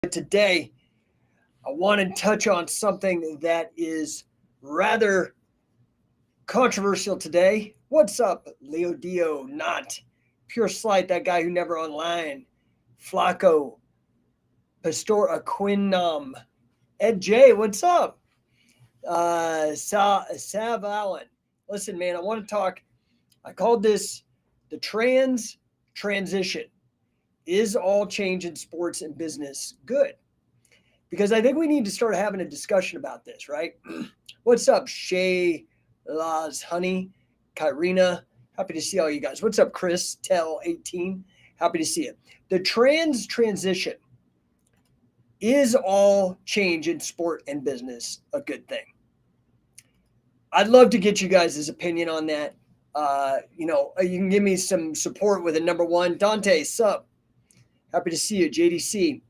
Today, I want to touch on something that is rather controversial today. What's up, Leo Dio? Not Pure Slight, that guy who never online. Flacco, Pastor Aquinnam, Ed J, what's up? Sav Allen. Listen, man, I want to talk. I called this the transition. Is all change in sports and business good? Because I think we need to start having a discussion about this, right? What's up, Shay, Laz, Honey, Kyrina? Happy to see all you guys. What's up, Chris, Tell 18? Happy to see it. The transition. Is all change in sport and business a good thing? I'd love to get you guys' opinion on that. You can give me some support with a number one. Dante, sup? Happy to see you, JDC.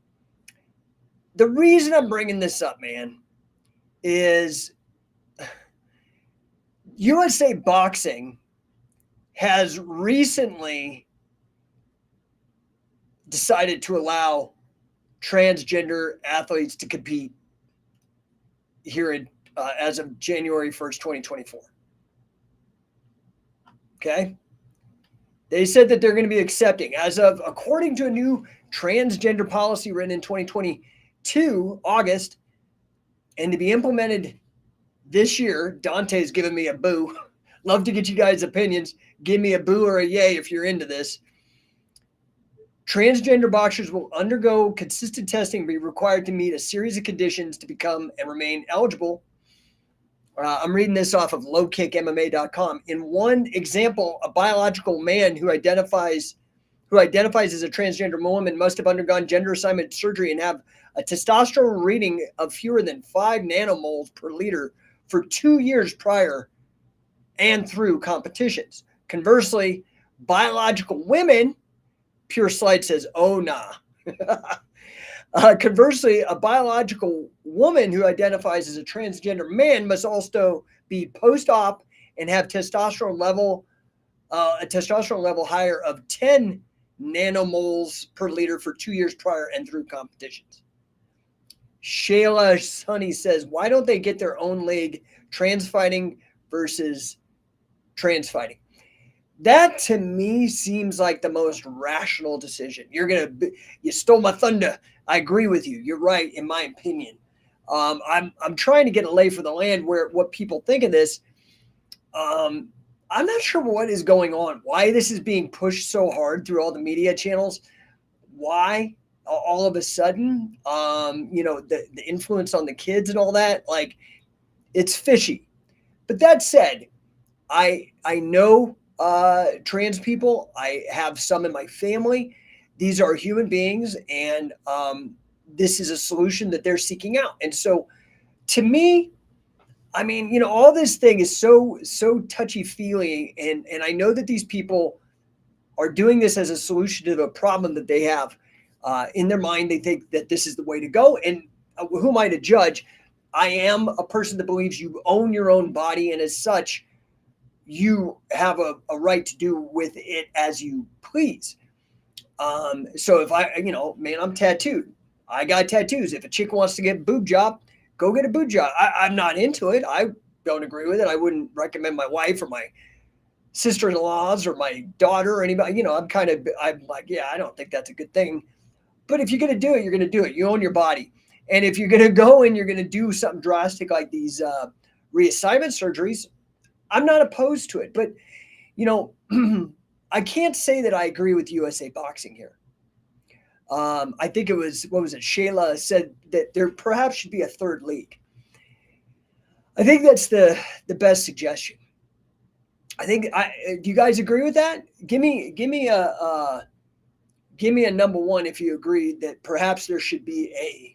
The reason I'm bringing this up, man, is USA Boxing has recently decided to allow transgender athletes to compete here as of January 1st, 2024. Okay? They said that they're going to be accepting, according to a new transgender policy written in 2022, August, and to be implemented this year. Dante's giving me a boo. Love to get you guys' opinions. Give me a boo or a yay if you're into this. Transgender boxers will undergo consistent testing and be required to meet a series of conditions to become and remain eligible. I'm reading this off of lowkickmma.com. In one example, a biological man who identifies as a transgender woman must have undergone gender assignment surgery and have a testosterone reading of fewer than 5 nanomoles per liter for 2 years prior and through competitions. Conversely, biological women, Pure Slide says, oh, nah. Conversely, a biological woman who identifies as a transgender man must also be post-op and have a testosterone level higher of 10 nanomoles per liter for 2 years prior and through competitions. Shayla Sunny says, why don't they get their own league, trans fighting versus trans fighting? That to me seems like the most rational decision. You stole my thunder. I agree with you. You're right, in my opinion. I'm trying to get a lay for the land what people think of this. I'm not sure what is going on, why this is being pushed so hard through all the media channels. Why all of a sudden, the influence on the kids and all that, like, it's fishy. But that said, I know trans people. I have some in my family. These are human beings, and this is a solution that they're seeking out. And so, to me, I mean, all this thing is so touchy-feely, and I know that these people are doing this as a solution to the problem that they have in their mind. They think that this is the way to go, and who am I to judge? I am a person that believes you own your own body, and as such, you have a right to do with it as you please. So if I'm tattooed. I got tattoos. If a chick wants to get a boob job, go get a boob job. I'm not into it. I don't agree with it. I wouldn't recommend my wife or my sister-in-laws or my daughter or anybody. I'm like, yeah, I don't think that's a good thing. But if you're going to do it, you're going to do it. You own your body. And if you're going to go and you're going to do something drastic like these reassignment surgeries, I'm not opposed to it. But, I can't say that I agree with USA Boxing here. I think it was, Shayla said that there perhaps should be a third league. I think that's the best suggestion. I think do you guys agree with that? Give me a number one if you agree that perhaps there should be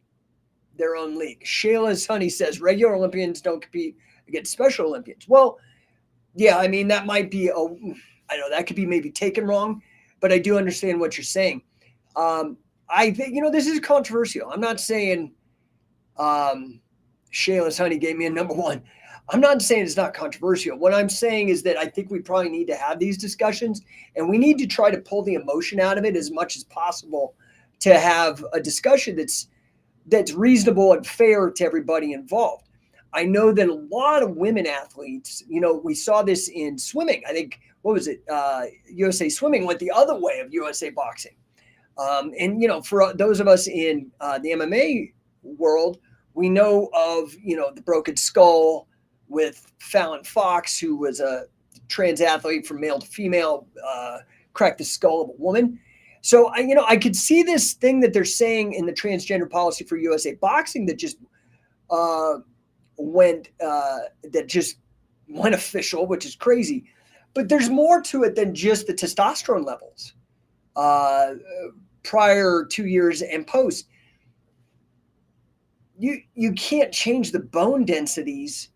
their own league. Shayla's Honey says regular Olympians don't compete against Special Olympians. Well, yeah, I mean, that might be I know that could be maybe taken wrong, but I do understand what you're saying. I think, this is controversial. I'm not saying Shayla's Honey gave me a number one. I'm not saying it's not controversial. What I'm saying is that I think we probably need to have these discussions, and we need to try to pull the emotion out of it as much as possible to have a discussion that's that's reasonable and fair to everybody involved. I know that a lot of women athletes, we saw this in swimming. I think, what was it? USA Swimming went the other way of USA Boxing. And, for those of us in the MMA world, we know of, the broken skull with Fallon Fox, who was a trans athlete from male to female, cracked the skull of a woman. So, I could see this thing that they're saying in the transgender policy for USA Boxing that just went official, which is crazy. But there's more to it than just the testosterone levels prior, 2 years, and post. You can't change the bone densities.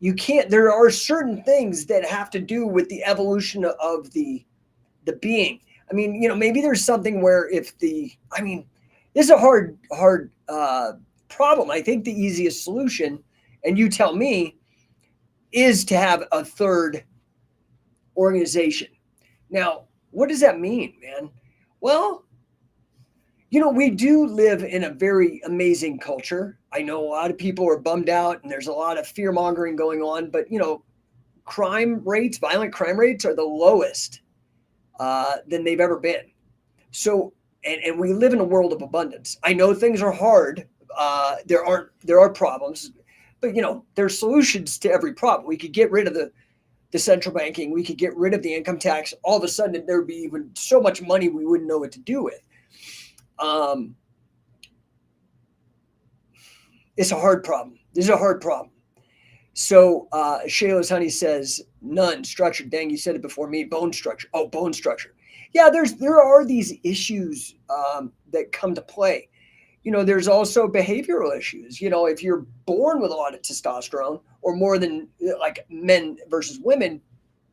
You can't. There are certain things that have to do with the evolution of the being. I mean, maybe there's something where this is a hard problem. I think the easiest solution, and you tell me, is to have a third organization. Now, what does that mean, man? Well, we do live in a very amazing culture. I know a lot of people are bummed out and there's a lot of fear mongering going on, but violent crime rates are the lowest than they've ever been. So, and we live in a world of abundance. I know things are hard. There are problems, but there's solutions to every problem. We could get rid of the central banking. We could get rid of the income tax. All of a sudden, there would be even so much money we wouldn't know what to do with. It's a hard problem. This is a hard problem. So Shayla's Honey says, none. Structure. Dang, you said it before me. Bone structure. Oh, bone structure. Yeah, there are these issues that come to play. There's also behavioral issues. If you're born with a lot of testosterone, or more than like men versus women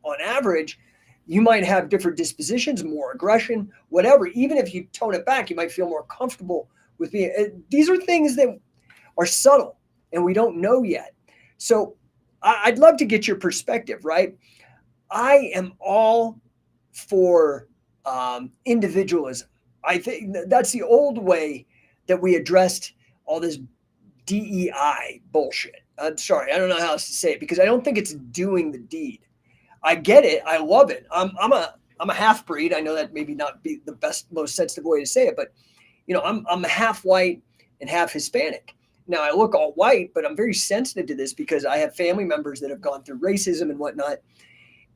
on average, you might have different dispositions, more aggression, whatever. Even if you tone it back, you might feel more comfortable with being. These are things that are subtle and we don't know yet. So I'd love to get your perspective, right? I am all for individualism. I think that's the old way that we addressed all this DEI bullshit. I'm sorry, I don't know how else to say it, because I don't think it's doing the deed. I get it. I love it. I'm a half breed. I know that maybe not be the best, most sensitive way to say it, but I'm half white and half Hispanic. Now I look all white, but I'm very sensitive to this because I have family members that have gone through racism and whatnot.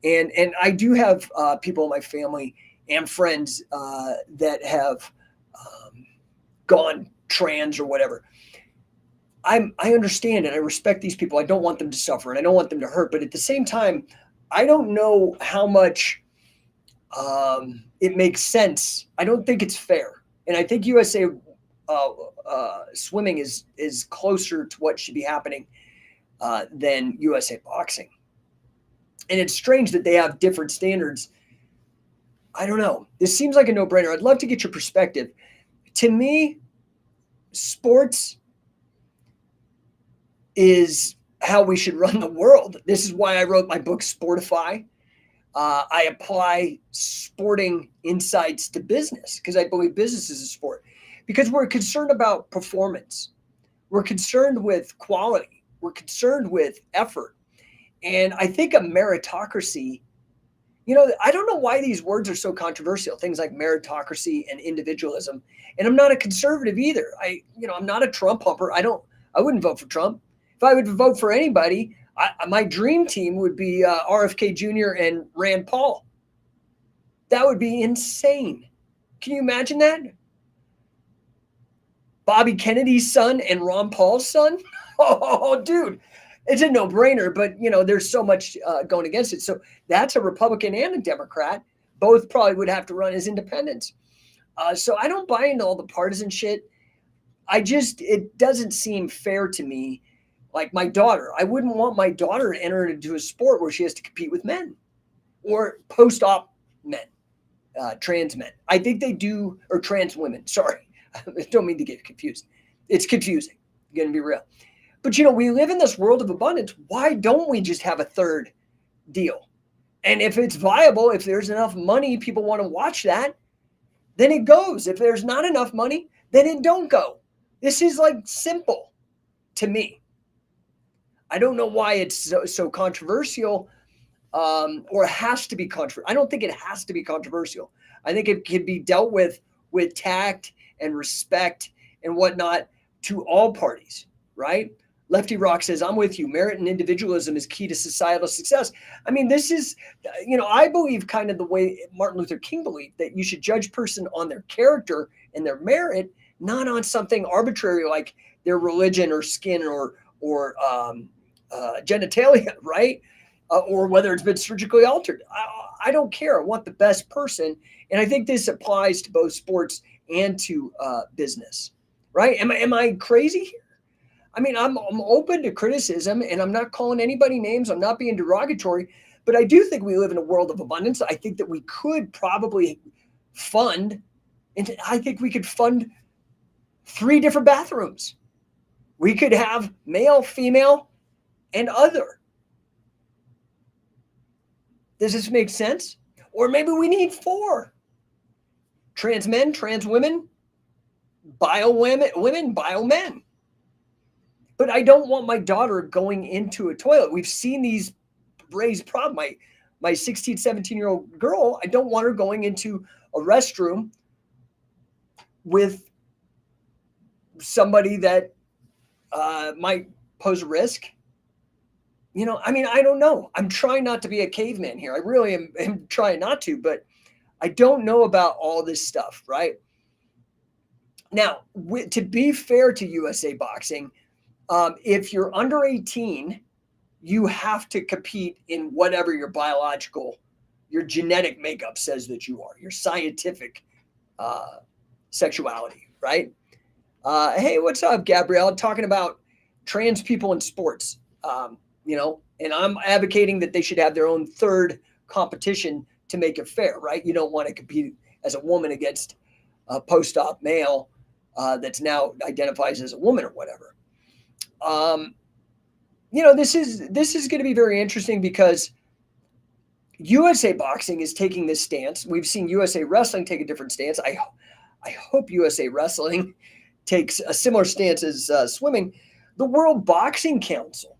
And I do have people in my family and friends that have gone trans or whatever. I understand and I respect these people. I don't want them to suffer and I don't want them to hurt. But at the same time, I don't know how much it makes sense. I don't think it's fair. And I think USA Swimming is closer to what should be happening than USA Boxing. And it's strange that they have different standards. I don't know. This seems like a no-brainer. I'd love to get your perspective. To me, sports is how we should run the world. This is why I wrote my book, Sportify. I apply sporting insights to business because I believe business is a sport. Because we're concerned about performance. We're concerned with quality. We're concerned with effort. And I think a meritocracy, I don't know why these words are so controversial, things like meritocracy and individualism. And I'm not a conservative either. I'm not a Trump humper. I wouldn't vote for Trump. If I would vote for anybody, my dream team would be RFK Jr. and Rand Paul. That would be insane. Can you imagine that? Bobby Kennedy's son and Ron Paul's son? Oh, dude, it's a no-brainer, but, there's so much going against it. So that's a Republican and a Democrat. Both probably would have to run as independents. So I don't buy into all the partisan shit. It doesn't seem fair to me. Like my daughter, I wouldn't want my daughter to enter into a sport where she has to compete with men or post-op men, trans men. I think they do, or trans women, sorry. I don't mean to get confused. It's confusing. I'm going to be real. But, we live in this world of abundance. Why don't we just have a third deal? And if it's viable, if there's enough money, people want to watch that, then it goes. If there's not enough money, then it don't go. This is like simple to me. I don't know why it's so controversial, or it has to be controversial. I don't think it has to be controversial. I think it can be dealt with tact and respect and whatnot to all parties, right? Lefty Rock says, I'm with you. Merit and individualism is key to societal success. I mean, this is, I believe kind of the way Martin Luther King believed, that you should judge person on their character and their merit, not on something arbitrary like their religion or skin or genitalia, right? Or whether it's been surgically altered. I don't care. I want the best person. And I think this applies to both sports and to business, right? Am I crazy here? I mean, I'm open to criticism, and I'm not calling anybody names. I'm not being derogatory, but I do think we live in a world of abundance. I think that we could probably fund, and I think we could fund 3 different bathrooms. We could have male, female, and other. Does this make sense? Or maybe we need 4. Trans men, trans women, bio women, bio men. But I don't want my daughter going into a toilet. We've seen these raise problems. My 16, 17-year-old girl, I don't want her going into a restroom with somebody that might pose a risk. I mean, I don't know. I'm trying not to be a caveman here. I really am trying not to, but I don't know about all this stuff, right? Now, to be fair to USA Boxing, if you're under 18, you have to compete in whatever your genetic makeup says that you are, your scientific sexuality, right? Hey, what's up, Gabrielle? Talking about trans people in sports, and I'm advocating that they should have their own 3rd competition to make it fair, right? You don't want to compete as a woman against a post-op male that's now identifies as a woman or whatever. This is going to be very interesting because USA Boxing is taking this stance. We've seen USA Wrestling take a different stance. I hope USA Wrestling takes a similar stance as swimming. The World Boxing Council.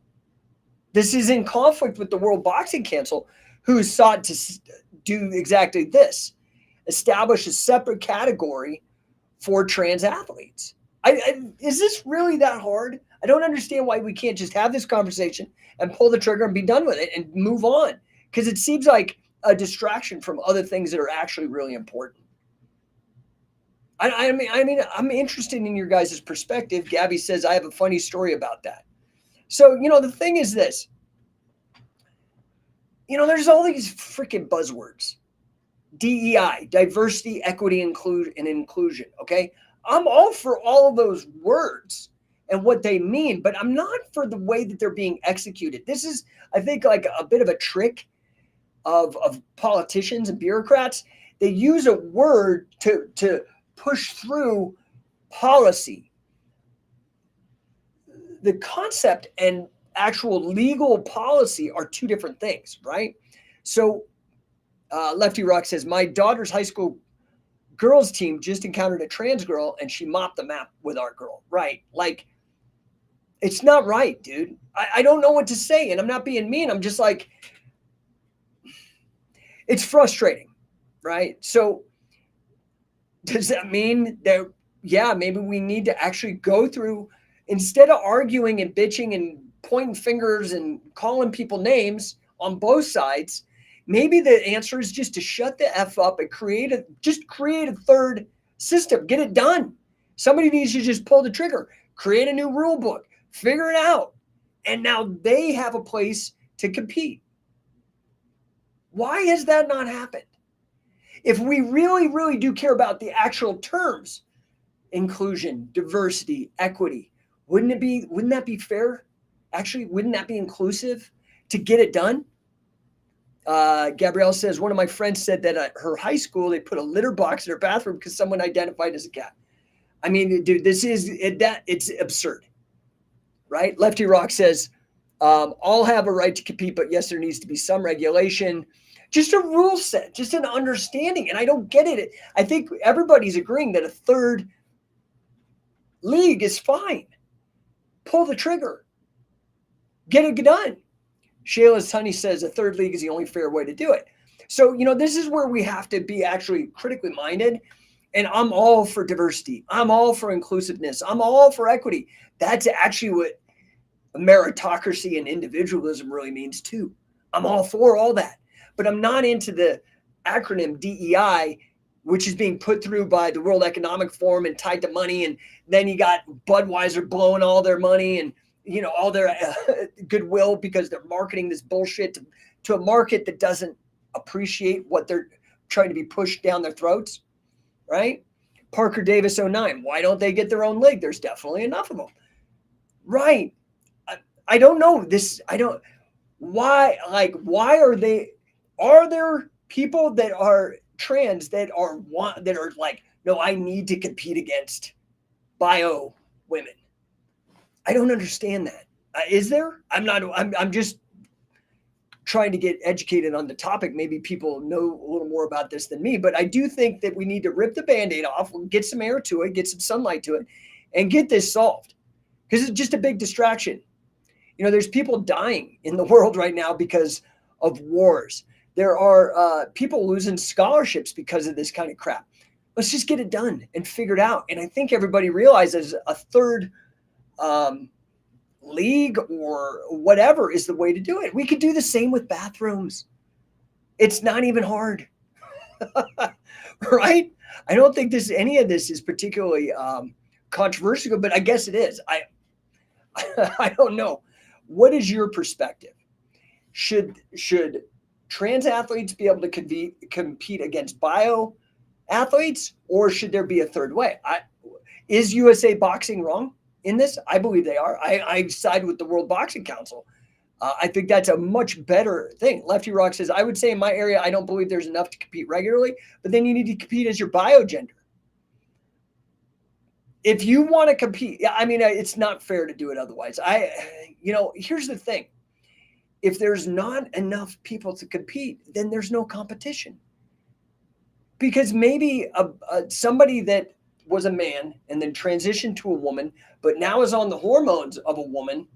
This is in conflict with the World Boxing Council, who sought to do exactly this: establish a separate category for trans athletes. Is this really that hard? I don't understand why we can't just have this conversation and pull the trigger and be done with it and move on, because it seems like a distraction from other things that are actually really important. I mean, I'm interested in your guys' perspective. Gabby says, I have a funny story about that. So, the thing is this. There's all these freaking buzzwords. DEI, diversity, equity, and inclusion, okay? I'm all for all of those words and what they mean, but I'm not for the way that they're being executed. This is, I think, like a bit of a trick of politicians and bureaucrats. They use a word to push through policy. The concept and actual legal policy are 2 different things, right? So Lefty Rock says, my daughter's high school girls team just encountered a trans girl and she mopped the map with our girl, right? Like, it's not right, dude. I don't know what to say, and I'm not being mean. I'm just like, it's frustrating, right? So does that mean that, yeah, maybe we need to actually go through, instead of arguing and bitching and pointing fingers and calling people names on both sides, maybe the answer is just to shut the F up and create a 3rd system. Get it done. Somebody needs to just pull the trigger, create a new rule book, figure it out. And now they have a place to compete. Why has that not happened? If we really, really do care about the actual terms, inclusion, diversity, equity, wouldn't that be fair? Actually, wouldn't that be inclusive to get it done? Gabrielle says, one of my friends said that at her high school, they put a litter box in her bathroom because someone identified as a cat. I mean, dude, it's absurd, right? Lefty Rock says, all have a right to compete, but yes, there needs to be some regulation, just a rule set, just an understanding. And I don't get it. I think everybody's agreeing that a 3rd league is fine. Pull the trigger. Get it done. Shayla's Honey says a third league is the only fair way to do it. So, this is where we have to be actually critically minded. And I'm all for diversity. I'm all for inclusiveness. I'm all for equity. That's actually what meritocracy and individualism really means too. I'm all for all that. But I'm not into the acronym DEI, which is being put through by the World Economic Forum and tied to money. And then you got Budweiser blowing all their money and all their goodwill because they're marketing this bullshit to a market that doesn't appreciate what they're trying to be pushed down their throats, right? Parker Davis 09, why don't they get their own league? There's definitely enough of them. Right. I don't know this. Why are there people that are trans that are like, no, I need to compete against bio women. I don't understand that. Is there? I'm just trying to get educated on the topic. Maybe people know a little more about this than me, but I do think that we need to rip the Band-Aid off, get some air to it, get some sunlight to it, and get this solved. Because it's just a big distraction. There's people dying in the world right now because of wars. There are people losing scholarships because of this kind of crap. Let's just get it done and figure it out. And I think everybody realizes a third league or whatever is the way to do it. We could do the same with bathrooms. It's not even hard. Right? I don't think any of this is particularly controversial, but I guess it is. I don't know. What is your perspective? Should trans athletes be able to compete against bio athletes, or should there be a third way? Is USA Boxing wrong in this? I believe they are. I side with the World Boxing Council. I think that's a much better thing. Lefty Rock says, I would say in my area, I don't believe there's enough to compete regularly, but then you need to compete as your biogender. If you want to compete, it's not fair to do it otherwise. Here's the thing. If there's not enough people to compete, then there's no competition. Because maybe somebody that was a man and then transitioned to a woman, but now is on the hormones of a woman,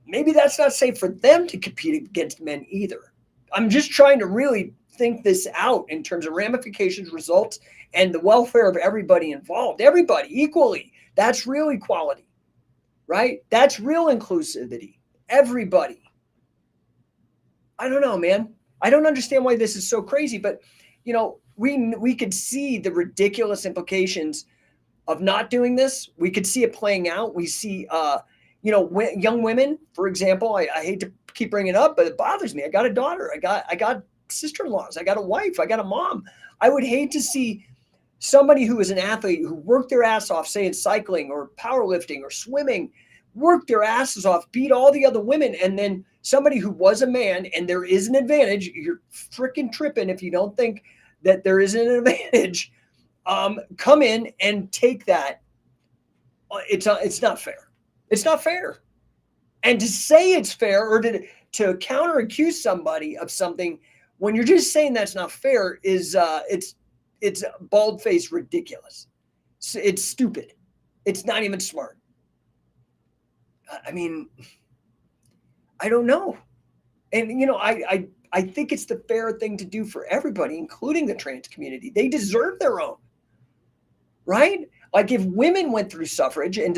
maybe that's not safe for them to compete against men either. I'm just trying to really think this out in terms of ramifications, results, and the welfare of everybody involved. Everybody equally. That's real equality, right? That's real inclusivity. Everybody. I don't know, man. I don't understand why this is so crazy, but we could see the ridiculous implications of not doing this. We could see it playing out. We see, young women, for example. I hate to keep bringing it up, but it bothers me. I got a daughter. I got sister-in-laws. I got a wife. I got a mom. I would hate to see somebody who is an athlete who worked their ass off, say in cycling or powerlifting or swimming, worked their asses off, beat all the other women, and then somebody who was a man, and there is an advantage. You're freaking tripping if you don't think that there isn't an advantage. Come in and take that. It's not fair. It's not fair. And to say it's fair or to counter accuse somebody of something when you're just saying that's not fair is it's bald-faced ridiculous. It's stupid. It's not even smart. I don't know. And I think it's the fair thing to do for everybody, including the trans community. They deserve their own, right? Like if women went through suffrage and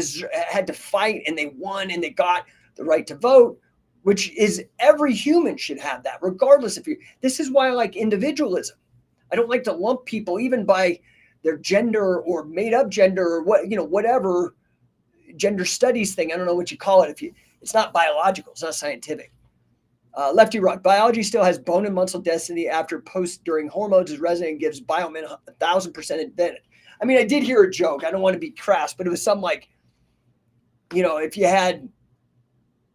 had to fight and they won and they got the right to vote, which is every human should have that, regardless if you. This is why I like individualism. I don't like to lump people even by their gender or made up gender or whatever gender studies thing. I don't know what you call it. It's not biological. It's not scientific. Lefty Rock. Biology still has bone and muscle density after post during hormones is resonant and gives biomen 1,000% advantage. I did hear a joke. I don't want to be crass, but it was something like, if you had,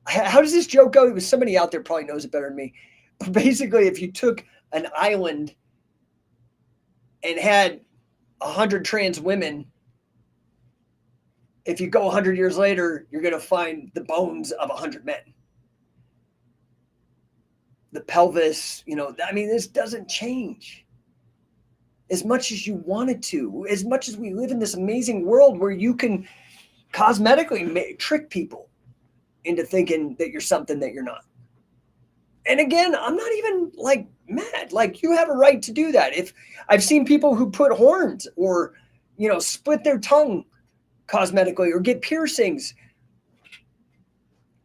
how does this joke go? It was somebody out there probably knows it better than me. But basically, if you took an island and had 100 trans women, if you go 100 years later, you're going to find the bones of 100 men. The pelvis, this doesn't change. as much as you wanted to, as much as we live in this amazing world where you can cosmetically trick people into thinking that you're something that you're not. And again, I'm not even like mad. Like, you have a right to do that. If I've seen people who put horns or, split their tongue cosmetically or get piercings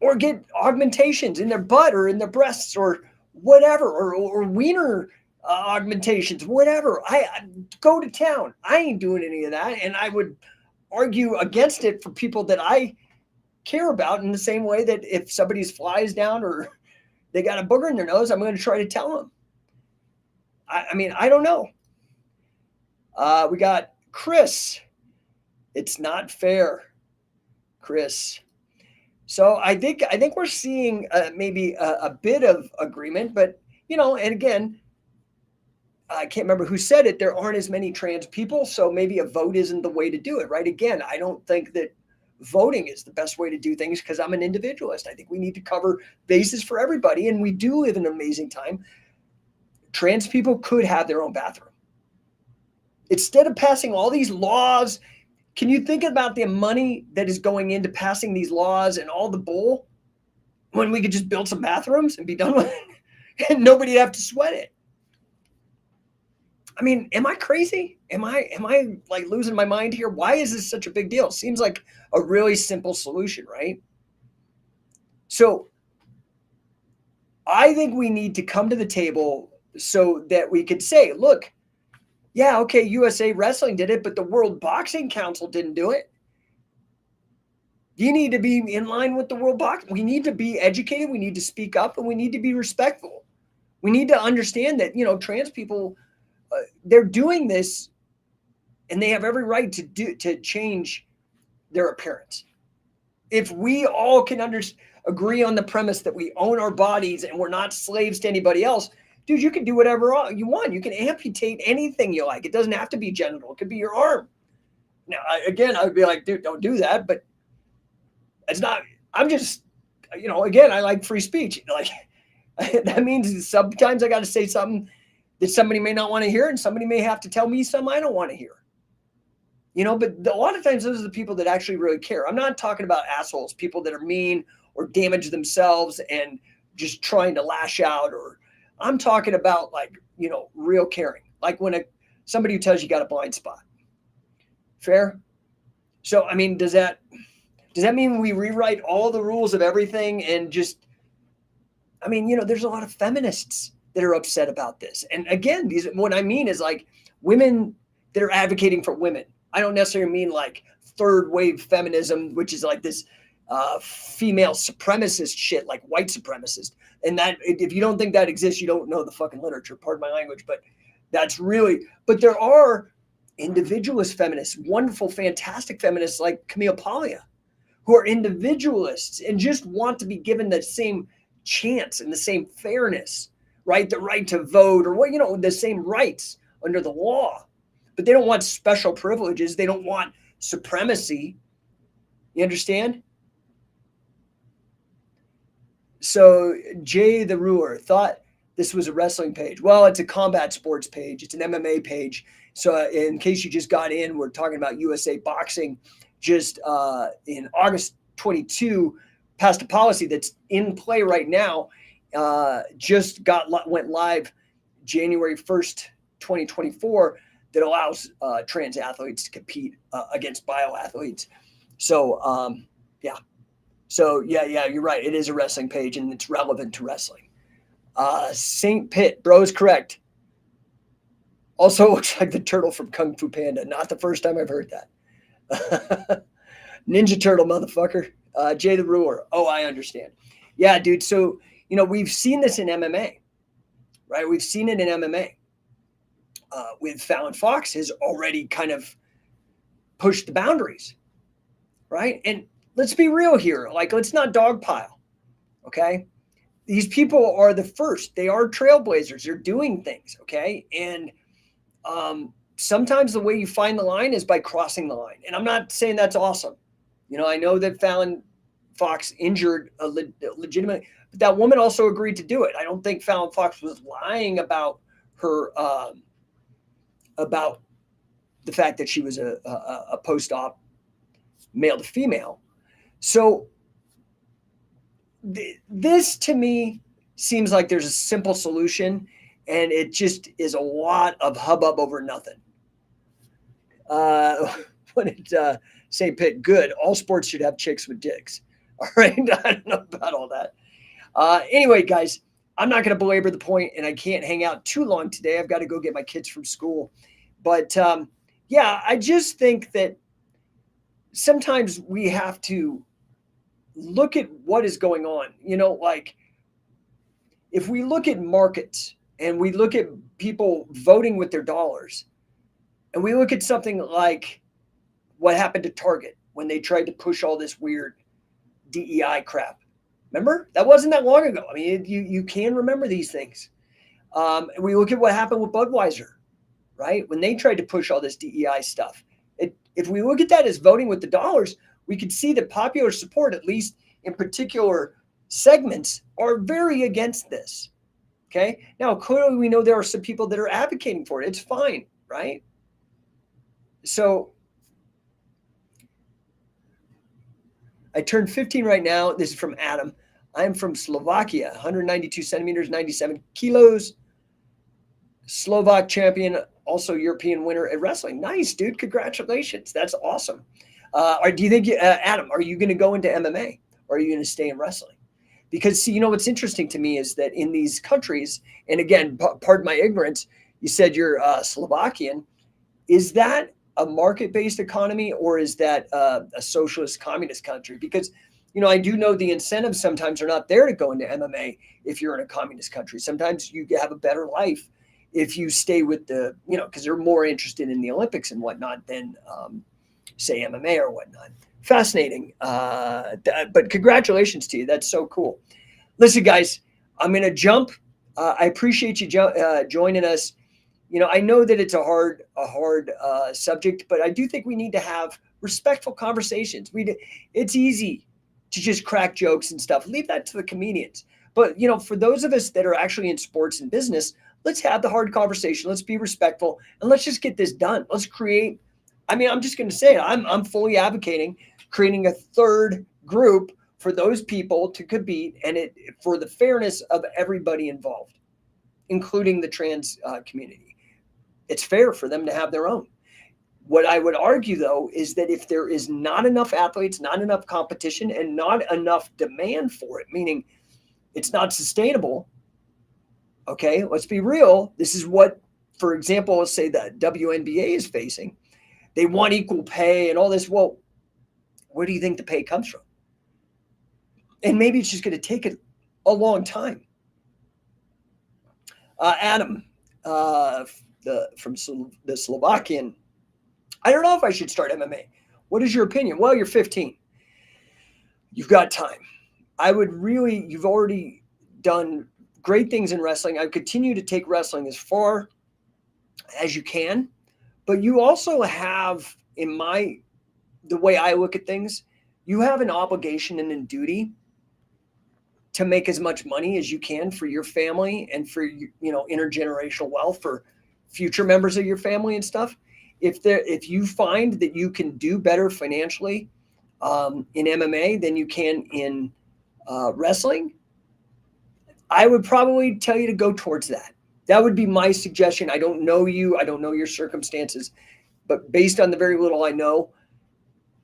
or get augmentations in their butt or in their breasts or whatever, or wiener augmentations, whatever. I go to town. I ain't doing any of that. And I would argue against it for people that I care about, in the same way that if somebody's flies down or they got a booger in their nose, I'm going to try to tell them. I mean, I don't know. We got Chris. It's not fair, Chris. So I think we're seeing maybe a bit of agreement, but and again, I can't remember who said it. There aren't as many trans people, so maybe a vote isn't the way to do it, right? Again, I don't think that voting is the best way to do things, because I'm an individualist. I think we need to cover bases for everybody, and we do live in an amazing time. Trans people could have their own bathroom. Instead of passing all these laws, can you think about the money that is going into passing these laws and all the bull, when we could just build some bathrooms and be done with it and nobody'd have to sweat it? I mean, am I crazy? Am I like losing my mind here? Why is this such a big deal? It seems like a really simple solution, right? So I think we need to come to the table so that we could say, look, yeah, okay, USA Wrestling did it, but the World Boxing Council didn't do it. You need to be in line with the World Boxing. We need to be educated. We need to speak up, and we need to be respectful. We need to understand that, trans people, they're doing this, and they have every right to change their appearance. If we all can agree on the premise that we own our bodies and we're not slaves to anybody else, dude, you can do whatever you want. You can amputate anything you like. It doesn't have to be genital. It could be your arm. Now, I would be like, dude, don't do that. But it's not. I'm just, again, I like free speech. Like, that means sometimes I got to say something that somebody may not want to hear, and somebody may have to tell me something I don't want to hear. But a lot of times those are the people that actually really care. I'm not talking about assholes, people that are mean or damage themselves and just trying to lash out, or I'm talking about real caring. Like when somebody who tells you got a blind spot. Fair? So, I mean, does that mean we rewrite all the rules of everything and just, there's a lot of feminists that are upset about this. And again, what I mean is like women that are advocating for women. I don't necessarily mean like third wave feminism, which is like this female supremacist shit, like white supremacist. And that, if you don't think that exists, you don't know the fucking literature, pardon my language, but but there are individualist feminists, wonderful, fantastic feminists like Camille Paglia, who are individualists and just want to be given the same chance and the same fairness, right? The right to vote, or the same rights under the law. But they don't want special privileges. They don't want supremacy. You understand? So Jay the Ruler thought this was a wrestling page. Well, it's a combat sports page. It's an MMA page. So in case you just got in, we're talking about USA Boxing. Just in August 22, passed a policy that's in play right now. Went live January 1st, 2024. That allows trans athletes to compete against bio athletes. So, yeah. So, yeah, you're right. It is a wrestling page, and it's relevant to wrestling. St. Pitt, bro, is correct. Also looks like the turtle from Kung Fu Panda. Not the first time I've heard that. Ninja Turtle, motherfucker. Jay the Ruler. Oh, I understand. Yeah, dude. So, we've seen this in MMA, right? We've seen it in MMA. With Fallon Fox has already kind of pushed the boundaries, right? And let's be real here. Like, let's not dogpile, okay? These people are the first. They are trailblazers. They're doing things, okay? And sometimes the way you find the line is by crossing the line. And I'm not saying that's awesome. I know that Fallon Fox injured a legitimate, but that woman also agreed to do it. I don't think Fallon Fox was lying about her about the fact that she was a post-op male to female. So this to me seems like there's a simple solution, and it just is a lot of hubbub over nothing. What did St. Pitt? Good. All sports should have chicks with dicks. All right. I don't know about all that. Anyway, guys, I'm not going to belabor the point, and I can't hang out too long today. I've got to go get my kids from school. But yeah, I just think that sometimes we have to look at what is going on. Like if we look at markets and we look at people voting with their dollars, and we look at something like what happened to Target when they tried to push all this weird DEI crap. Remember? That wasn't that long ago. I mean, you can remember these things. We look at what happened with Budweiser, right? When they tried to push all this DEI stuff. If we look at that as voting with the dollars, we can see that popular support, at least in particular segments, are very against this. Okay? Now, clearly we know there are some people that are advocating for it. It's fine, right? So I turned 15 right now. This is from Adam. I'm from Slovakia, 192 centimeters, 97 kilos. Slovak champion, also European winner at wrestling. Nice, dude. Congratulations. That's awesome. Do you think, Adam, are you going to go into MMA or are you going to stay in wrestling? Because, see, what's interesting to me is that in these countries, and again, pardon my ignorance, you said you're Slovakian. Is that a market-based economy, or is that a socialist communist country? Because, I do know the incentives sometimes are not there to go into MMA if you're in a communist country. Sometimes you have a better life if you stay with because they're more interested in the Olympics and whatnot than, say, MMA or whatnot. Fascinating. But congratulations to you. That's so cool. Listen, guys, I'm going to jump. I appreciate you joining us. I know that it's a hard subject, but I do think we need to have respectful conversations. It's easy to just crack jokes and stuff. Leave that to the comedians. But, for those of us that are actually in sports and business, let's have the hard conversation. Let's be respectful, and let's just get this done. Let's create. I'm just going to say it. I'm fully advocating creating a third group for those people to compete, and for the fairness of everybody involved, including the trans community. It's fair for them to have their own. What I would argue, though, is that if there is not enough athletes, not enough competition, and not enough demand for it, meaning it's not sustainable, okay, let's be real. This is what, for example, let's say the WNBA is facing. They want equal pay and all this. Well, where do you think the pay comes from? And maybe it's just going to take a long time. Adam, from the Slovakian, I don't know if I should start MMA. What is your opinion? Well, you're 15. You've got time. You've already done great things in wrestling. I would continue to take wrestling as far as you can, but you also have, the way I look at things, you have an obligation and a duty to make as much money as you can for your family and for, intergenerational wealth for future members of your family and stuff. If you find that you can do better financially in MMA than you can in wrestling, I would probably tell you to go towards that. That would be my suggestion. I don't know you. I don't know your circumstances. But based on the very little I know,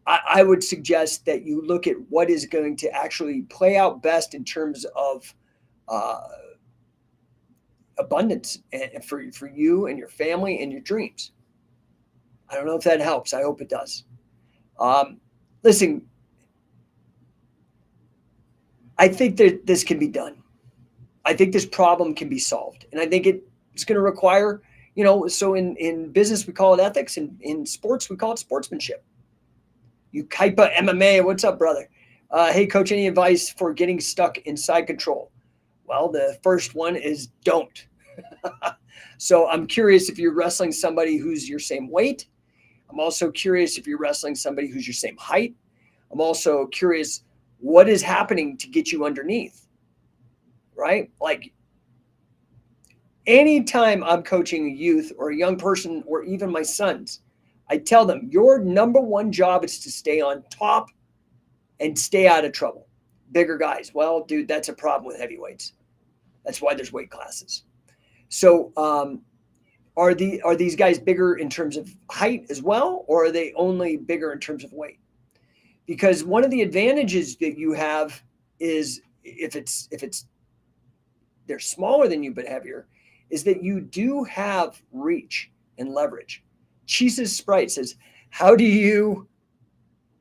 I would suggest that you look at what is going to actually play out best in terms of abundance for you and your family and your dreams. I don't know if that helps. I hope it does. Listen, I think that this can be done. I think this problem can be solved. And I think it's going to require, so in business, we call it ethics. And in sports, we call it sportsmanship. You Kaipa MMA, what's up, brother? Hey, coach, any advice for getting stuck in side control? Well, the first one is don't. So I'm curious if you're wrestling somebody who's your same weight. I'm also curious if you're wrestling somebody who's your same height. I'm also curious what is happening to get you underneath, right? Like Anytime I'm coaching a youth or a young person or even my sons, I tell them your number one job is to stay on top and stay out of trouble. Bigger guys, well, dude, that's a problem with heavyweights. That's why there's weight classes. So, are these guys bigger in terms of height as well, or are they only bigger in terms of weight? Because one of the advantages that you have is if it's they're smaller than you but heavier, is that you do have reach and leverage. Cheese's Sprite says, "How do you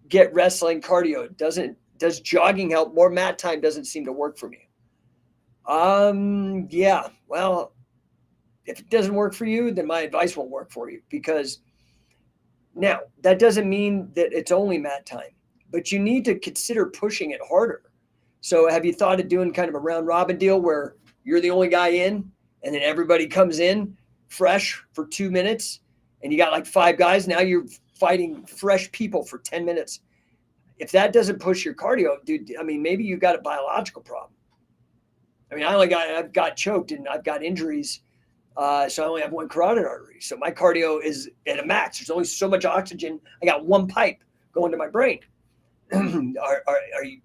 get wrestling cardio? Does jogging help? More mat time doesn't seem to work for me." Yeah. Well, if it doesn't work for you, then my advice won't work for you, because now that doesn't mean that it's only mat time, but you need to consider pushing it harder. So have you thought of doing kind of a round robin deal where you're the only guy in and then everybody comes in fresh for 2 minutes and you got like five guys? Now you're fighting fresh people for 10 minutes. If that doesn't push your cardio, dude, I mean, maybe you've got a biological problem. I mean, I've got choked and I've got injuries. So I only have one carotid artery. So my cardio is at a max. There's only so much oxygen. I got one pipe going to my brain. Are you,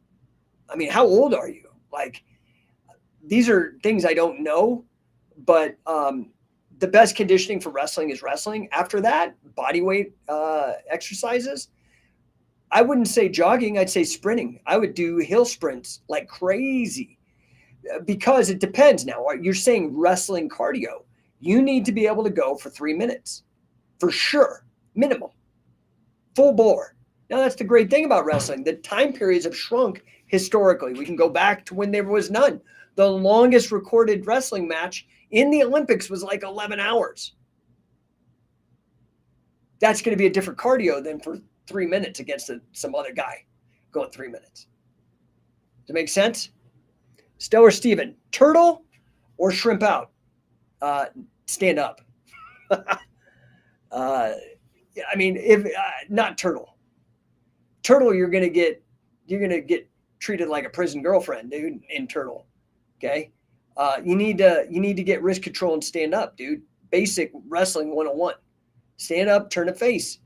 I mean, how old are you? Like, these are things I don't know, but the best conditioning for wrestling is wrestling. After that, body weight exercises. I wouldn't say jogging. I'd say sprinting. I would do hill sprints like crazy, because it depends. Now you're saying wrestling cardio. You need to be able to go for 3 minutes for sure, minimum, full bore. Now, that's the great thing about wrestling. The time periods have shrunk historically. We can go back to when there was none. The longest recorded wrestling match in the Olympics was like 11 hours. That's going to be a different cardio than for 3 minutes against some other guy going 3 minutes. Does it make sense? Stellar Steven, turtle or shrimp out? Stand up. I mean, if not turtle. Turtle, you're gonna get treated like a prison girlfriend, dude. In turtle, okay. You need to get wrist control and stand up, dude. Basic wrestling 101. Stand up, turn a face,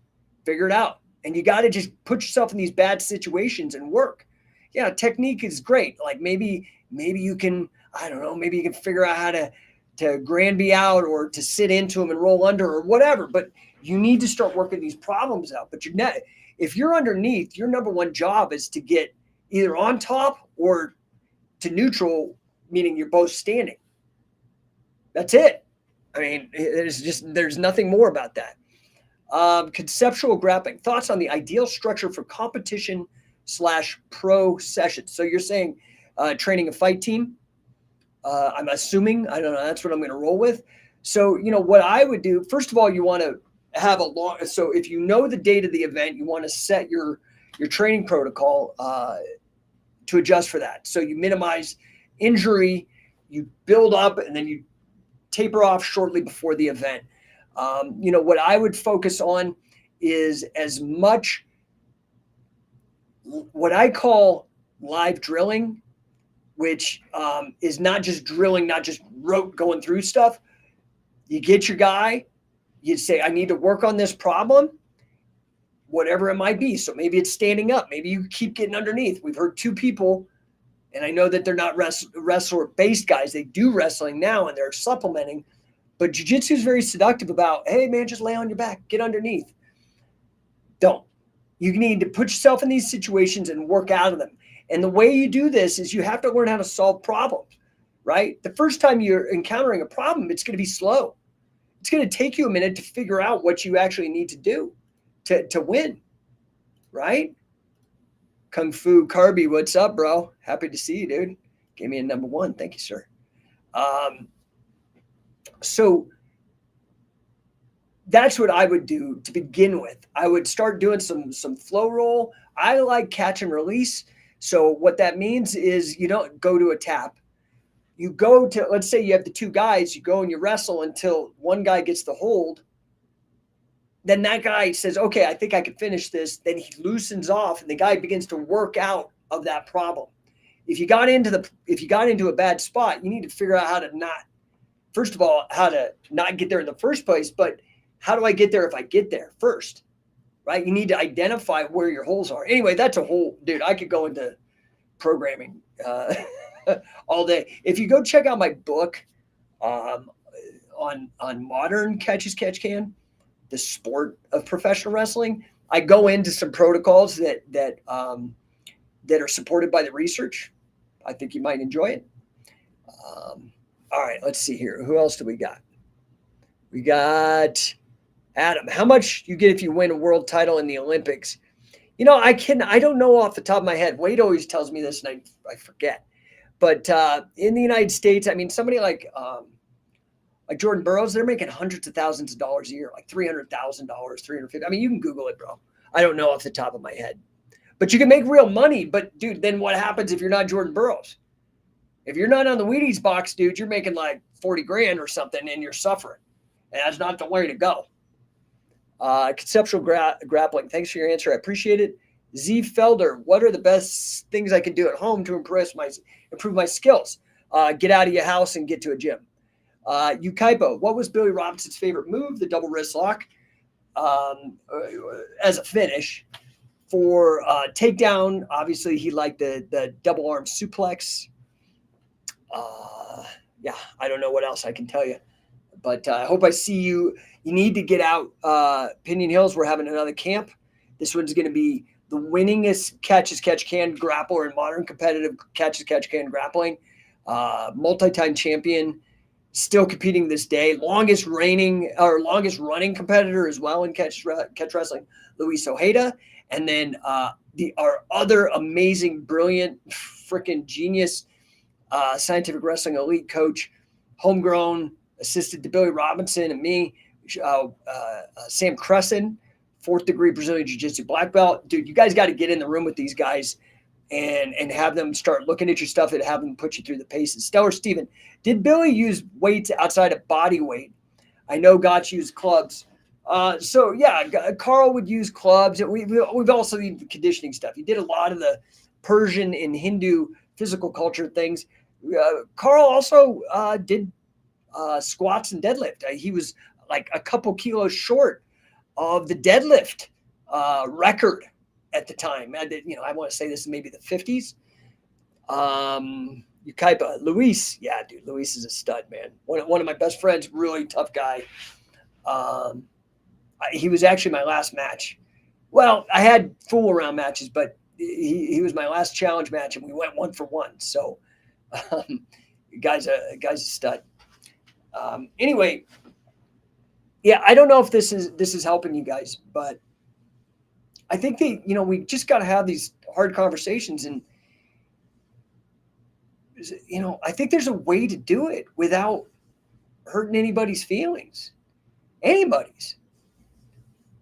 figure it out, and you got to just put yourself in these bad situations and work. Yeah, technique is great. Like maybe you can, I don't know, maybe you can figure out how to Granby out or to sit into them and roll under or whatever. But you need to start working these problems out. But if you're underneath, your number one job is to get either on top or to neutral, meaning you're both standing. That's it. I mean, there's nothing more about that. Conceptual grappling. Thoughts on the ideal structure for competition / pro sessions. So you're saying training a fight team? I'm assuming, I don't know, that's what I'm going to roll with. So, what I would do, first of all, you want to have so if you know the date of the event, you want to set your training protocol to adjust for that. So you minimize injury, you build up, and then you taper off shortly before the event. What I would focus on is as much what I call live drilling, which is not just drilling, not just rote going through stuff. You get your guy, you say, I need to work on this problem, whatever it might be. So maybe it's standing up. Maybe you keep getting underneath. We've heard two people, and I know that they're not wrestler-based guys. They do wrestling now, and they're supplementing. But jiu-jitsu is very seductive about, hey, man, just lay on your back. Get underneath. Don't. You need to put yourself in these situations and work out of them. And the way you do this is you have to learn how to solve problems, right? The first time you're encountering a problem, it's going to be slow. It's going to take you a minute to figure out what you actually need to do to win, right? Kung Fu Carby, what's up, bro? Happy to see you, dude. Gave me a number one. Thank you, sir. So that's what I would do to begin with. I would start doing some flow roll. I like catch and release. So what that means is you don't go to a tap. You go to, let's say you have the two guys, you go and you wrestle until one guy gets the hold. Then that guy says, okay, I think I can finish this. Then he loosens off and the guy begins to work out of that problem. If you got into a bad spot, you need to figure out how to not first of all, how to not get there in the first place, but how do I get there if I get there first? Right? You need to identify where your holes are. Anyway, that's a whole, dude. I could go into programming all day. If you go check out my book um, on modern catch as catch can, the sport of professional wrestling, I go into some protocols that are supported by the research. I think you might enjoy it. All right, let's see here. Who else do we got? We got Adam. How much you get if you win a world title in the Olympics? I don't know off the top of my head. Wade always tells me this, and I forget. But in the United States, I mean, somebody like Jordan Burroughs, they're making hundreds of thousands of dollars a year, like $300,000, 350. I mean, you can Google it, bro. I don't know off the top of my head, but you can make real money. But dude, then what happens if you're not Jordan Burroughs? If you're not on the Wheaties box, dude, you're making like 40 grand or something, and you're suffering. And that's not the way to go. Conceptual grappling. Thanks for your answer. I appreciate it. Z Felder, what are the best things I can do at home to improve my skills? Get out of your house and get to a gym. Ukaipo, what was Billy Robinson's favorite move? The double wrist lock as a finish. For takedown, obviously he liked the double arm suplex. Yeah, I don't know what else I can tell you. But I hope I see you. You need to get out. Pinion Hills, we're having another camp. This one's going to be the winningest catch as catch can grappler in modern competitive catch as catch can grappling. Multi-time champion, still competing this day. Longest running competitor as well in catch wrestling, Luis Ojeda. And then our other amazing, brilliant, freaking genius scientific wrestling elite coach, homegrown, assisted to Billy Robinson and me, Sam Crescent, 4th degree Brazilian Jiu-Jitsu black belt. Dude, you guys got to get in the room with these guys and have them start looking at your stuff and have them put you through the paces. Stellar Steven, did Billy use weights outside of body weight? I know Gotch used clubs. So yeah, Carl would use clubs. We've also used the conditioning stuff. He did a lot of the Persian and Hindu physical culture things. Carl also did squats and deadlift. He was like a couple kilos short of the deadlift record at the time. I want to say this is maybe the 50s. Ukaipa, Luis. Yeah, dude, Luis is a stud, man. One of my best friends, really tough guy. He was actually my last match. Well, I had fool around matches, but he was my last challenge match, and we went 1-for-1. So, guy's a stud. Anyway, yeah, I don't know if this is helping you guys, but I think we just got to have these hard conversations, and I think there's a way to do it without hurting anybody's feelings. Anybody's.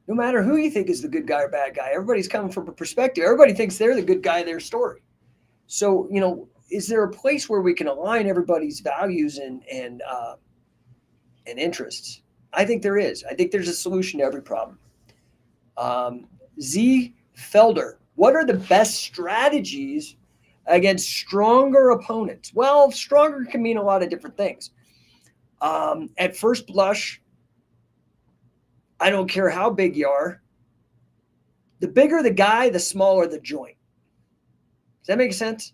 No matter who you think is the good guy or bad guy, everybody's coming from a perspective. Everybody thinks they're the good guy in their story. So, is there a place where we can align everybody's values and interests? I think there is. I think there's a solution to every problem. Z Felder, what are the best strategies against stronger opponents? Well, stronger can mean a lot of different things. At first blush, I don't care how big you are. The bigger the guy, the smaller the joint. Does that make sense?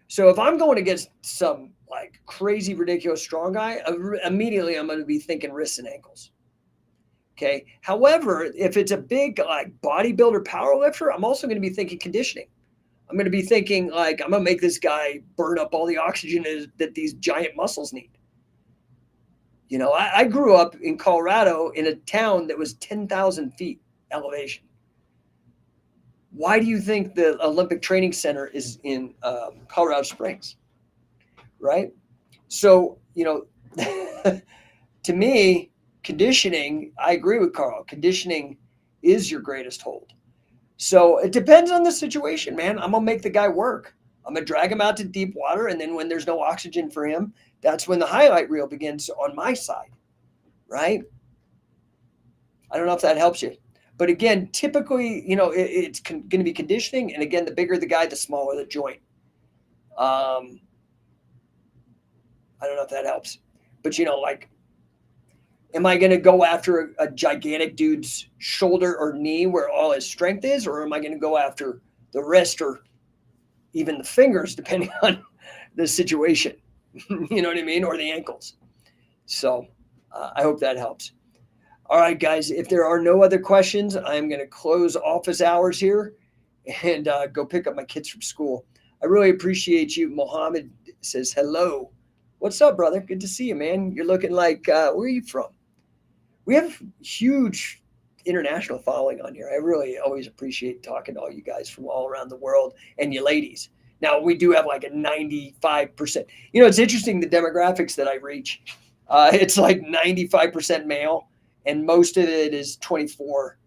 So if I'm going against some like crazy, ridiculous strong guy, immediately I'm going to be thinking wrists and ankles. Okay. However, if it's a big like bodybuilder power lifter, I'm also going to be thinking conditioning. I'm going to be thinking like I'm going to make this guy burn up all the oxygen that these giant muscles need. I grew up in Colorado in a town that was 10,000 feet elevation. Why do you think the Olympic Training Center is in Colorado Springs? Right? So, to me, conditioning, I agree with Carl. Conditioning is your greatest hold. So it depends on the situation, man. I'm going to make the guy work. I'm going to drag him out to deep water. And then when there's no oxygen for him, that's when the highlight reel begins on my side. Right? I don't know if that helps you. But again, typically, it's going to be conditioning. And again, the bigger the guy, the smaller the joint. I don't know if that helps. But, like, am I going to go after a gigantic dude's shoulder or knee where all his strength is? Or am I going to go after the wrist or even the fingers, depending on the situation? You know what I mean? Or the ankles. So I hope that helps. All right, guys, if there are no other questions, I'm going to close office hours here and go pick up my kids from school. I really appreciate you. Mohammed says, hello. What's up, brother? Good to see you, man. You're looking like, where are you from? We have huge international following on here. I really always appreciate talking to all you guys from all around the world and you ladies. Now, we do have like a 95%. It's interesting, the demographics that I reach. It's like 95% male, and most of it is 24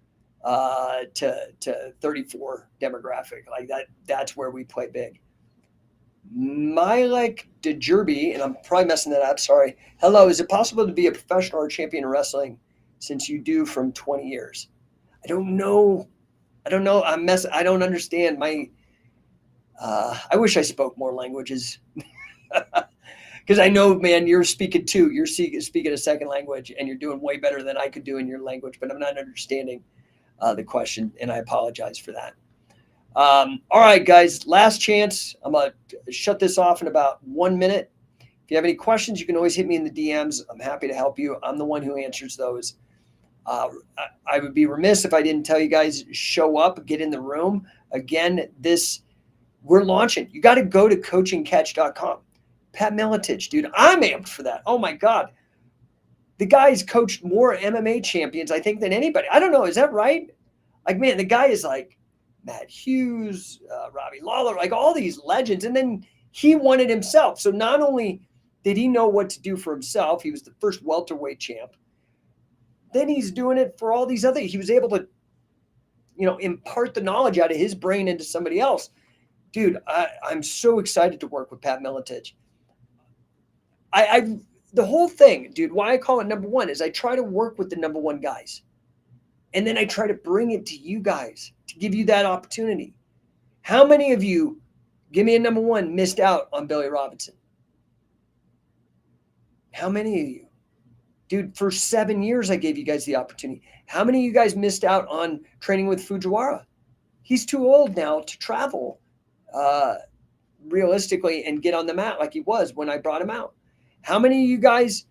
to 34 demographic. Like that's where we play big. Milek DeJerby, and I'm probably messing that up, sorry. Hello, is it possible to be a professional or champion in wrestling since you do from 20 years? I don't know. I don't understand. I wish I spoke more languages. Because I know, man, you're speaking two. You're speaking a second language, and you're doing way better than I could do in your language. But I'm not understanding the question, and I apologize for that. All right, guys, last chance. I'm going to shut this off in about 1 minute. If you have any questions, you can always hit me in the DMs. I'm happy to help you. I'm the one who answers those. I would be remiss if I didn't tell you guys, show up, get in the room. Again, we're launching. You got to go to coachingcatch.com. Pat Miletich, dude, I'm amped for that. Oh, my God. The guy's coached more MMA champions, I think, than anybody. I don't know. Is that right? Like, man, the guy is like Matt Hughes, Robbie Lawler, like all these legends. And then he won it himself. So not only did he know what to do for himself, he was the first welterweight champ. Then he's doing it for all these other. He was able to, impart the knowledge out of his brain into somebody else. Dude, I'm so excited to work with Pat Miletich. The whole thing, dude, why I call it number one is I try to work with the number one guys. And then I try to bring it to you guys to give you that opportunity. How many of you, give me a number one, missed out on Billy Robinson? How many of you? Dude, for 7 years, I gave you guys the opportunity. How many of you guys missed out on training with Fujiwara? He's too old now to travel realistically and get on the mat like he was when I brought him out. How many of you guys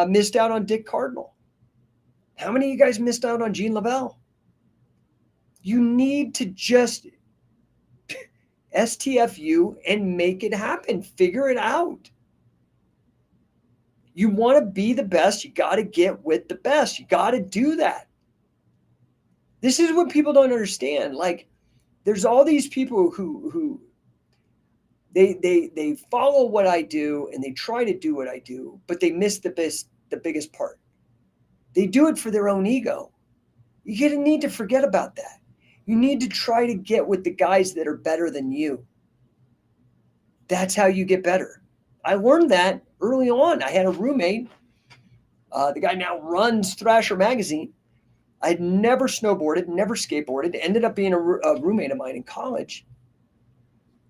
missed out on Dick Cardinal? How many of you guys missed out on Gene Lavelle? You need to just STFU and make it happen. Figure it out. You want to be the best, you got to get with the best. You got to do that. This is what people don't understand. Like, there's all these people who they follow what I do and they try to do what I do, but they miss the biggest part. They do it for their own ego. You need to forget about that. You need to try to get with the guys that are better than you. That's how you get better. I learned that early on. I had a roommate. The guy now runs Thrasher magazine. I had never snowboarded, never skateboarded. Ended up being a roommate of mine in college.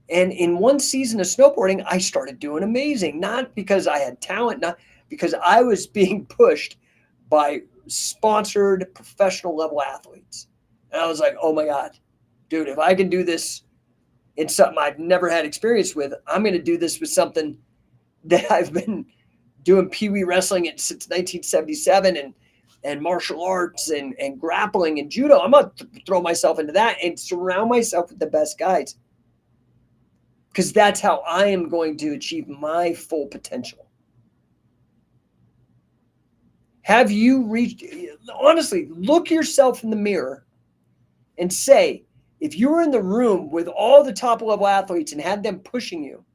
And in one season of snowboarding, I started doing amazing. Not because I had talent, not because I was being pushed by sponsored professional level athletes. And I was like, oh my God, dude, if I can do this in something I've never had experience with, I'm going to do this with something that I've been doing peewee wrestling since 1977 and martial arts and grappling and judo. I'm going to throw myself into that and surround myself with the best guys. Because that's how I am going to achieve my full potential. Have you reached, honestly, look yourself in the mirror and say, if you were in the room with all the top level athletes and had them pushing you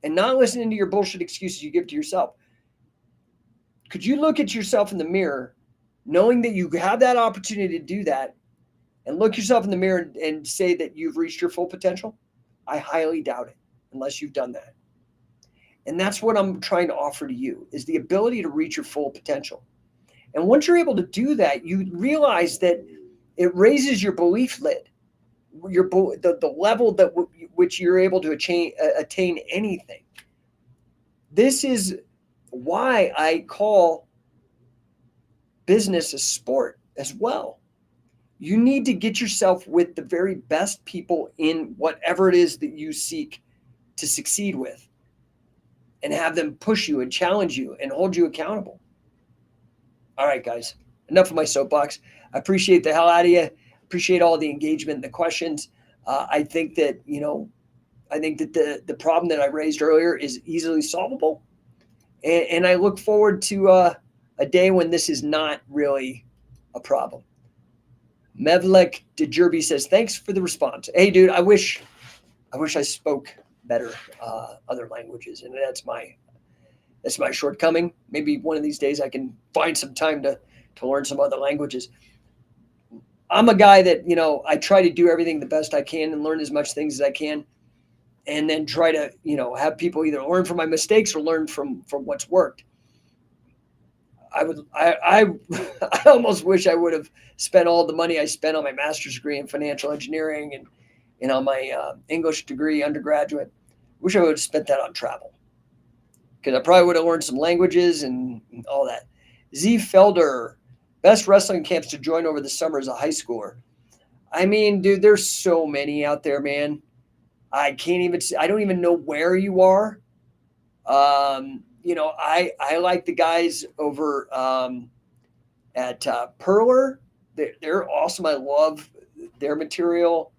and not listening to your bullshit excuses you give to yourself, could you look at yourself in the mirror knowing that you have that opportunity to do that and look yourself in the mirror and say that you've reached your full potential? I highly doubt it unless you've done that. And that's what I'm trying to offer to you, is the ability to reach your full potential. And once you're able to do that, you realize that it raises your belief lid, the level that which you're able to attain anything. This is why I call business a sport as well. You need to get yourself with the very best people in whatever it is that you seek to succeed with, and have them push you and challenge you and hold you accountable. All right, guys, enough of my soapbox. I appreciate the hell out of you. Appreciate all the engagement and the questions. I think that, the problem that I raised earlier is easily solvable. And I look forward to a day when this is not really a problem. Mevlek Djerby says, thanks for the response. Hey, dude, I wish I spoke better other languages, and that's my shortcoming. Maybe one of these days I can find some time to learn some other languages. I'm a guy that, I try to do everything the best I can and learn as much things as I can, and then try to, have people either learn from my mistakes or learn from what's worked. I almost wish I would have spent all the money I spent on my master's degree in financial engineering and on my English degree undergraduate. Wish I would have spent that on travel, because I probably would have learned some languages and all that. Z Felder, best wrestling camps to join over the summer as a high schooler. I mean, dude, there's so many out there, man. I don't even know where you are. I like the guys over at Perler. They're awesome. I love their material.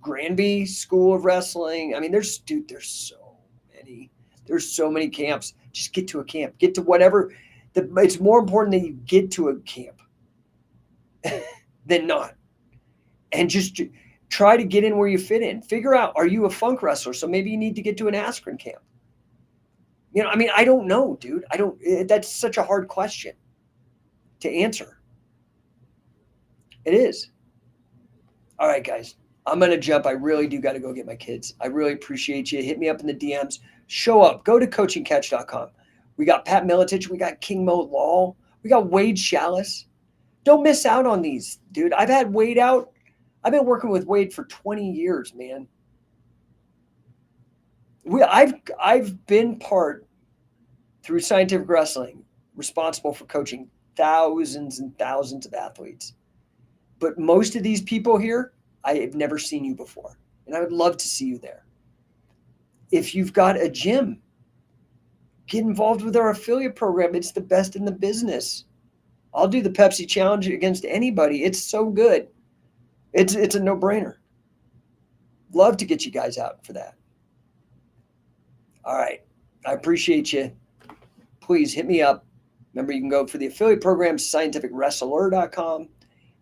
Granby School of Wrestling. I mean, there's so many. There's so many camps. Just get to a camp. Get to whatever. It's more important that you get to a camp than not. And just try to get in where you fit in. Figure out, are you a funk wrestler? So maybe you need to get to an Askren camp. I don't know, dude. That's such a hard question to answer. It is. All right, guys. I'm going to jump. I really do got to go get my kids. I really appreciate you. Hit me up in the DMs. Show up. Go to coachingcatch.com. We got Pat Militich. We got King Mo Law. We got Wade Chalice. Don't miss out on these, dude. I've had Wade out. I've been working with Wade for 20 years, man. I've been part, through Scientific Wrestling, responsible for coaching thousands and thousands of athletes. But most of these people here, I have never seen you before, and I would love to see you there. If you've got a gym, get involved with our affiliate program. It's the best in the business. I'll do the Pepsi Challenge against anybody. It's so good. It's a no-brainer. Love to get you guys out for that. All right. I appreciate you. Please hit me up. Remember, you can go for the affiliate program, scientificwrestler.com.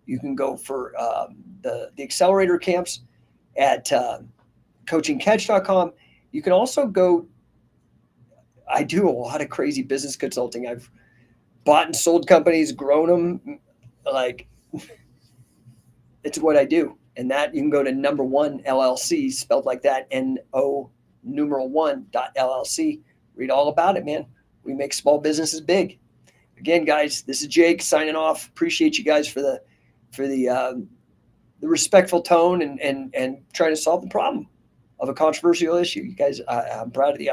You can go for the accelerator camps at coachingcatch.com. You can also go, I do a lot of crazy business consulting. I've bought and sold companies, grown them. It's what I do. And that you can go to number one LLC, spelled like that, NO numeral 1.LLC. Read all about it, man. We make small businesses big. Again, guys, this is Jake signing off. Appreciate you guys for the respectful tone and trying to solve the problem of a controversial issue. You guys, I'm proud of you.